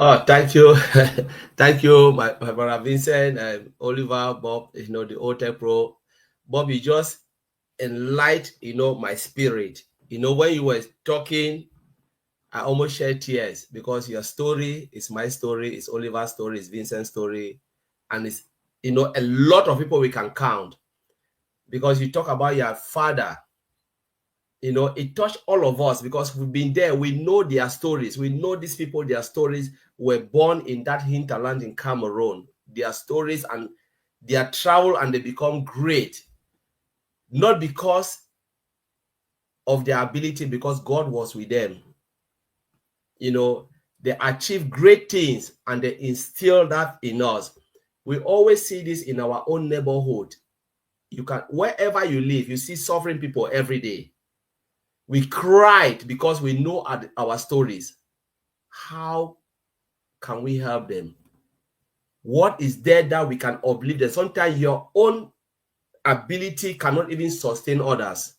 Oh, thank you. Thank you, my brother Vincent and Oliver, Bob, the old tech pro. Bob, you just enlight, my spirit. When you were talking, I almost shed tears because your story is my story, it's Oliver's story, it's Vincent's story, and it's, a lot of people we can count because you talk about your father. It touched all of us because we've been there. We know their stories. We know these people, their stories were born in that hinterland in Cameroon. Their stories and their travel, and they become great. Not because of their ability, because God was with them. They achieved great things and they instill that in us. We always see this in our own neighborhood. Wherever you live, you see suffering people every day. We cried because we know our stories. How can we help them? What is there that we can uplift them? Sometimes your own ability cannot even sustain others.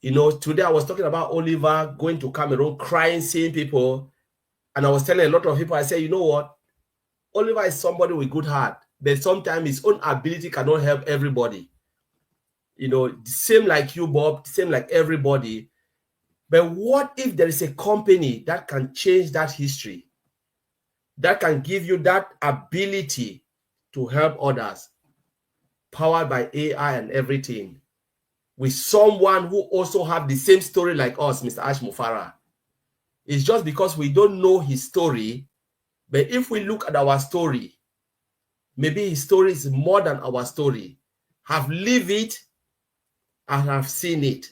Today I was talking about Oliver going to Cameroon, crying, seeing people. And I was telling a lot of people, I said, you know what? Oliver is somebody with good heart, but sometimes his own ability cannot help everybody. Same like you, Bob, same like everybody. But what if there is a company that can change that history, that can give you that ability to help others, powered by AI and everything, with someone who also have the same story like us, Mr. Ash Mufara? It's just because we don't know his story, but if we look at our story, maybe his story is more than our story. Have lived it and have seen it.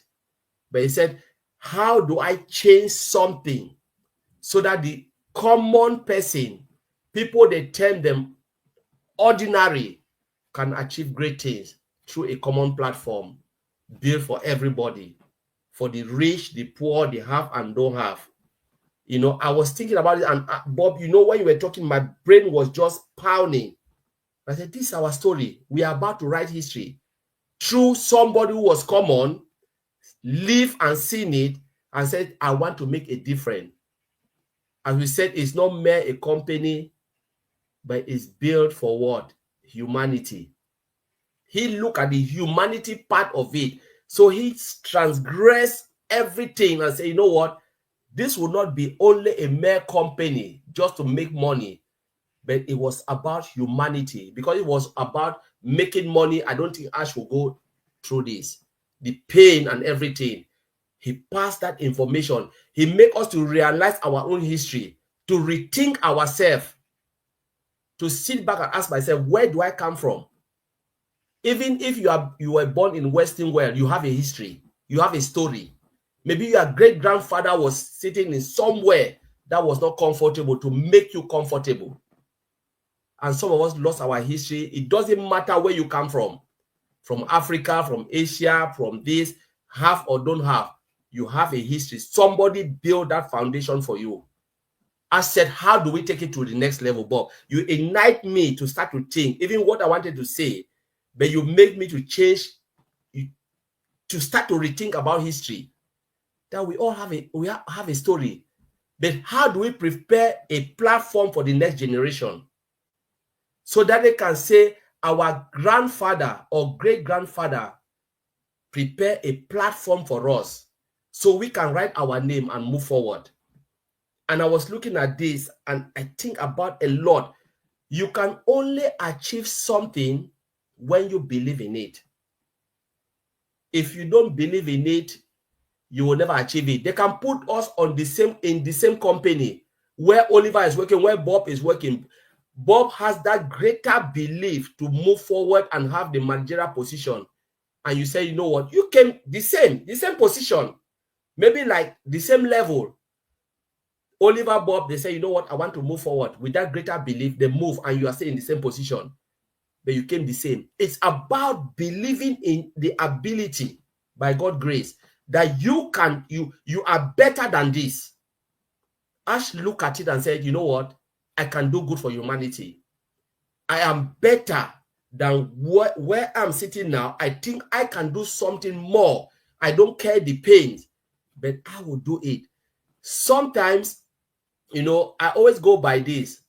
But he said, how do I change something so that the common person, people they term them ordinary, can achieve great things through a common platform built for everybody, for the rich, the poor, the have and don't have. I was thinking about it, and Bob, when you were talking, my brain was just pounding. I said, this is our story. We are about to write history through somebody who was common, live and seen it, and said, I want to make a difference. As we said, it's not mere a company, but it's built for what? Humanity. He looked at the humanity part of it. So he transgressed everything and said, you know what? This will not be only a mere company just to make money, but it was about humanity. Because it was about making money, I don't think Ash will go through this. The pain and everything. He passed that information. He made us to realize our own history, to rethink ourselves, to sit back and ask myself, where do I come from? Even if you were born in Western world, you have a history, you have a story. Maybe your great-grandfather was sitting in somewhere that was not comfortable to make you comfortable. And some of us lost our history. It doesn't matter where you come from Africa, from Asia, from this, have or don't have, you have a history. Somebody built that foundation for you. I said, how do we take it to the next level, Bob? You ignite me to start to think, even what I wanted to say, but you make me to change, to start to rethink about history. That we all have a story. But how do we prepare a platform for the next generation so that they can say our grandfather or great-grandfather prepare a platform for us so we can write our name and move forward? And I was looking at this and I think about a lot. You can only achieve something when you believe in it. If you don't believe in it, you will never achieve it. They can put us in the same company where Oliver is working, where Bob is working. Bob has that greater belief to move forward and have the managerial position. And you say, you know what, you came the same position, maybe like the same level. Oliver, Bob, they say, you know what, I want to move forward. With that greater belief, they move and you are still in the same position, but you came the same. It's about believing in the ability, by God's grace, that you are better than this. Ash looked at it and said, you know what, I can do good for humanity. I am better than where I'm sitting now. I think I can do something more. I don't care the pain, but I will do it. Sometimes You know, I always go by this.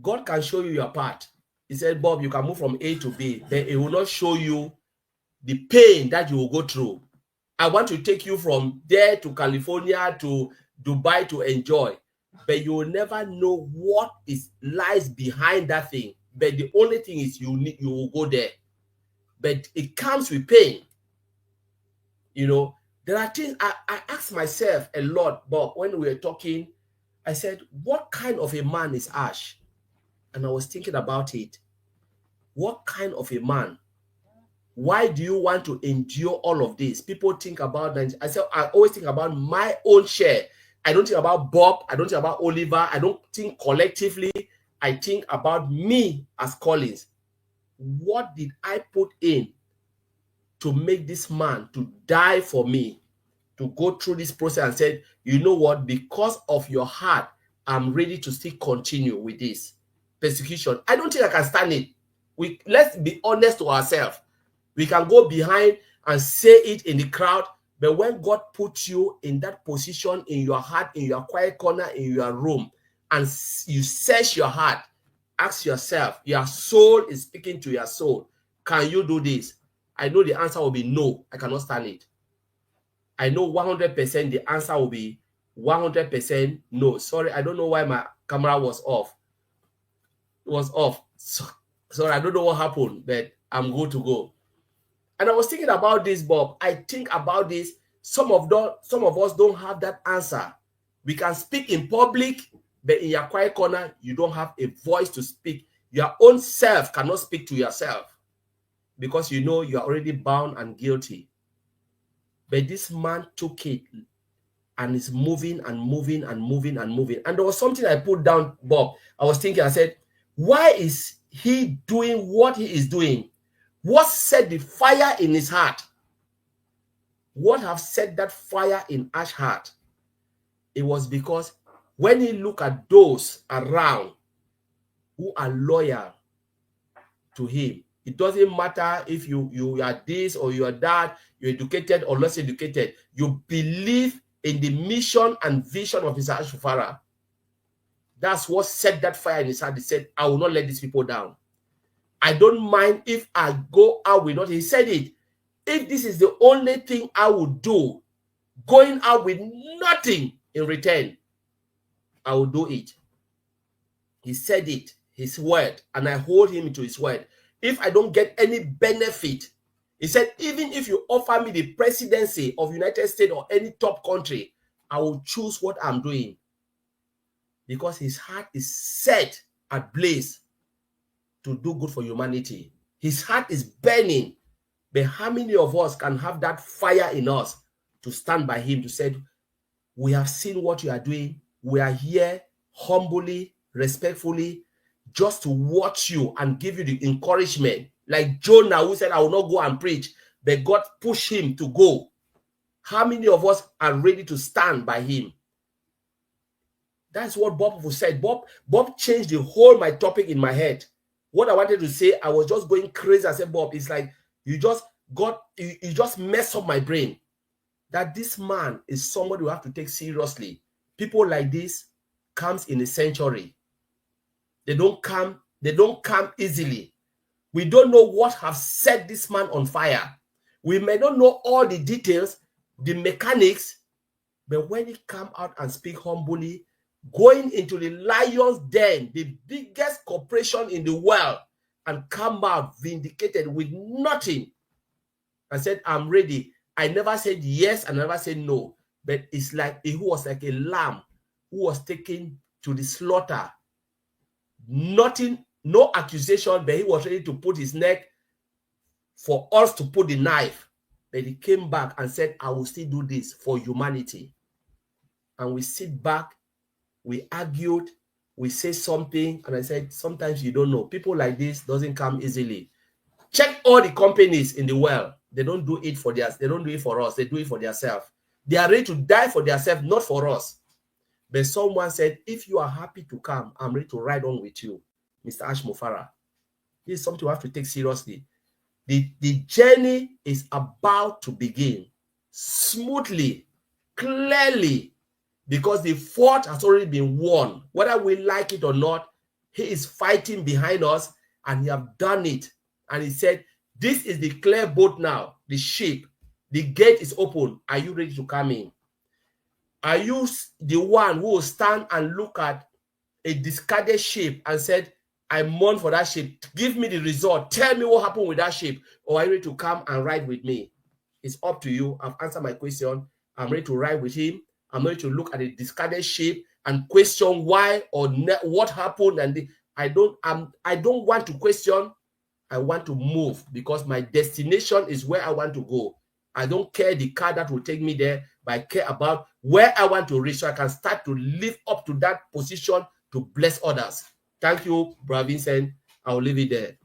God can show you your path. He said, Bob, you can move from A to B, but it will not show you the pain that you will go through. I want to take you from there to California to Dubai to enjoy, but you will never know what lies behind that thing. But the only thing is you will go there, but it comes with pain. You know, there are things I ask myself a lot, Bob, when we were talking. I said, what kind of a man is Ash? And I was thinking about it. What kind of a man? Why do you want to endure all of this? People think about that. I always think about my own share. I don't think about Bob. I don't think about Oliver. I don't think collectively. I think about me as Collins. What did I put in to make this man to die for me, to go through this process and said, you know what, because of your heart, I'm ready to still continue with this persecution. I don't think I can stand it. Let's be honest to ourselves. We can go behind and say it in the crowd, but when God puts you in that position, in your heart, in your quiet corner, in your room, and you search your heart, ask yourself, your soul is speaking to your soul, can you do this? I know the answer will be no, I cannot stand it. I know 100% the answer will be 100% no. Sorry, I don't know why my camera was off. It was off. Sorry, I don't know what happened, but I'm good to go. And I was thinking about this, Bob. I think about this. Some of us don't have that answer. We can speak in public, but in your quiet corner, you don't have a voice to speak. Your own self cannot speak to yourself because you know you are already bound and guilty. But this man took it and is moving and moving and moving and moving. And there was something I put down, Bob. I was thinking, I said, why is he doing what he is doing? What set the fire in his heart? What have set that fire in Ash's heart? It was because when he looked at those around who are loyal to him, it doesn't matter if you are this or you are that, you're educated or less educated, you believe in the mission and vision of Mr. Ashufara. That's what set that fire in his heart. He said, I will not let these people down. I don't mind if I go out with nothing. He said it. If this is the only thing I would do, going out with nothing in return, I will do it. He said it, his word, and I hold him to his word. If I don't get any benefit, he said, even if you offer me the presidency of United States or any top country, I will choose what I'm doing. Because his heart is set ablaze to do good for humanity. His heart is burning. But how many of us can have that fire in us to stand by him to say, we have seen what you are doing. We are here humbly, respectfully, just to watch you and give you the encouragement. Like Jonah, who said, I will not go and preach, but God pushed him to go. How many of us are ready to stand by him? That's what Bob said. Bob changed the whole my topic in my head. What I wanted to say, I was just going crazy. I said, Bob, it's like you just messed up my brain. That this man is somebody we have to take seriously. People like this comes in a century. They don't come easily. We don't know what have set this man on fire. We may not know all the details, the mechanics, but when he come out and speak humbly, going into the lion's den, the biggest corporation in the world, and come out vindicated with nothing, and said, I'm ready. I never said yes, and I never said no. But it's like he was like a lamb who was taken to the slaughter. Nothing, no accusation, but he was ready to put his neck for us to put the knife. But he came back and said, I will still do this for humanity. And we sit back, we argued, we say something, and I said, sometimes you don't know. People like this doesn't come easily. Check all the companies in the world. They don't do it for theirs. They don't do it for us. They do it for themselves. They are ready to die for themselves, not for us. But someone said, if you are happy to come, I'm ready to ride on with you, Mr. Ash Mufara. This is something we have to take seriously. The journey is about to begin smoothly, clearly. because the fort has already been won. Whether we like it or not, he is fighting behind us, and he have done it. And he said, this is the clear boat now, the ship. The gate is open. Are you ready to come in? Are you the one who will stand and look at a discarded ship and said, I mourn for that ship. Give me the result. Tell me what happened with that ship. Or are you ready to come and ride with me? It's up to you. I've answered my question. I'm ready to ride with him. I'm ready to look at the discarded ship and question why or what happened. And I don't want to question. I want to move because my destination is where I want to go. I don't care the car that will take me there, but I care about where I want to reach so I can start to live up to that position to bless others. Thank you, Brother Vincent. I'll leave it there.